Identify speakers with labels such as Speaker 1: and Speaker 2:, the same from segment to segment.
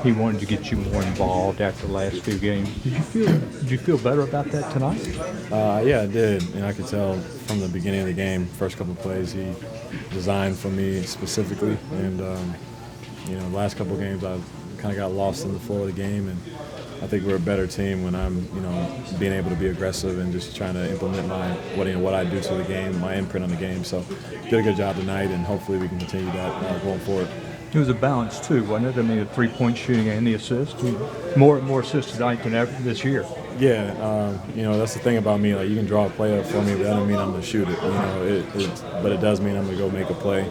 Speaker 1: he wanted to get you more involved after the last few games. Did you feel better about that tonight?
Speaker 2: Yeah, I did. And I could tell from the beginning of the game, first couple of plays, he designed for me specifically. And, the last couple of games I kind of got lost in the flow of the game. And I think we're a better team when I'm, being able to be aggressive and just trying to implement what I do to the game, my imprint on the game. So did a good job tonight, and hopefully we can continue that going forward.
Speaker 1: It was a balance too, wasn't it? I mean, the three-point shooting and the assist. More assists tonight than ever this year.
Speaker 2: Yeah, that's the thing about me. Like, you can draw a play up for me, but that doesn't mean I'm gonna shoot it. But it does mean I'm gonna go make a play,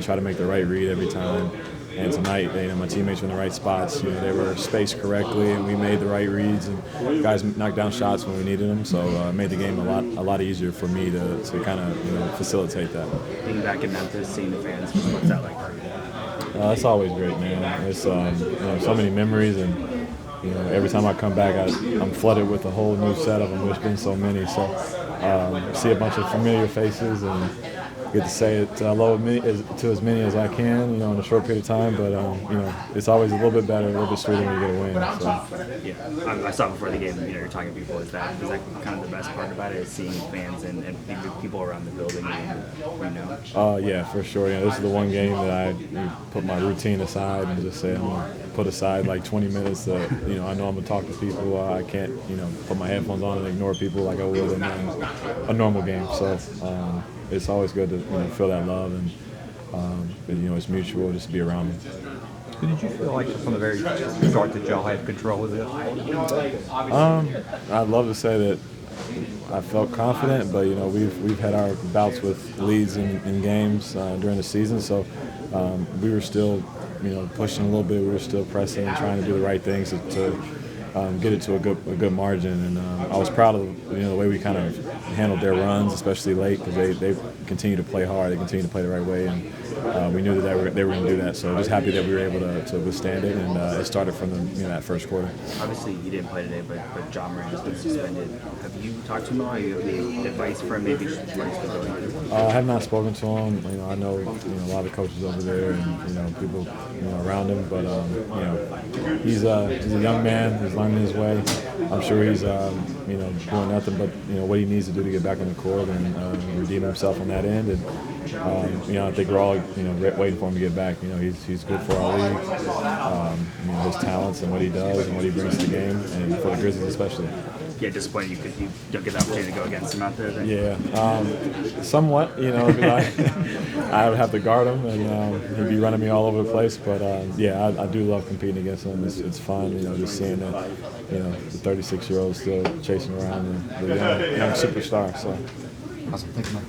Speaker 2: try to make the right read every time. And tonight, my teammates were in the right spots. They were spaced correctly, and we made the right reads. And guys knocked down shots when we needed them. So it made the game a lot easier for me to kind of facilitate that.
Speaker 3: Being back in Memphis, seeing the fans, what's that like for you?
Speaker 2: It's always great, man. It's so many memories, and every time I come back, I'm flooded with a whole new set of them. There's been so many, so see a bunch of familiar faces and get to say it hello to as many as I can, in a short period of time. But it's always a little bit better, a little bit sweeter when you get a win. So.
Speaker 3: Yeah, I saw before the game. You're talking to people. Is that kind of the best part about it? Is seeing fans and people around the building?
Speaker 2: Yeah, for sure. This is the one game that I put my routine aside and just say I'm gonna put aside like 20 minutes. That I know I'm gonna talk to people. I can't put my headphones on and ignore people like I would in a normal game. So. It's always good to feel that love, and it's mutual just to be around them.
Speaker 1: Did you feel like from the very start that y'all had control of this?
Speaker 2: I'd love to say that I felt confident, but we've had our bouts with leads in games during the season, so we were still pushing a little bit. We were still pressing and trying to do the right things to get it to a good margin, and I was proud of the way we kind of handled their runs, especially late, because they continue to play hard, they continue to play the right way, and we knew that they were going to do that. So just happy that we were able to withstand it, and it started from that first quarter.
Speaker 3: Obviously, you didn't play today, but John Moran has been suspended. Have you talked to him at all? You have any advice for him? Maybe
Speaker 2: I have not spoken to him. I know a lot of coaches over there and people around him, but he's a young man. He's learning his way. I'm sure he's doing nothing but what he needs to do to get back on the court and redeem himself on that end. And I think we're all waiting for him to get back. He's good for our league. His talents and what he does and what he brings to the game, and for the Grizzlies especially.
Speaker 3: Yeah, disappointed you don't get the opportunity to go against him out there then?
Speaker 2: Yeah, somewhat, because I would have to guard him, and he'd be running me all over the place. But I do love competing against him. It's fun, just seeing that, the 36-year-old still chasing around the young superstar. So.
Speaker 1: Awesome. Thank you, Mike.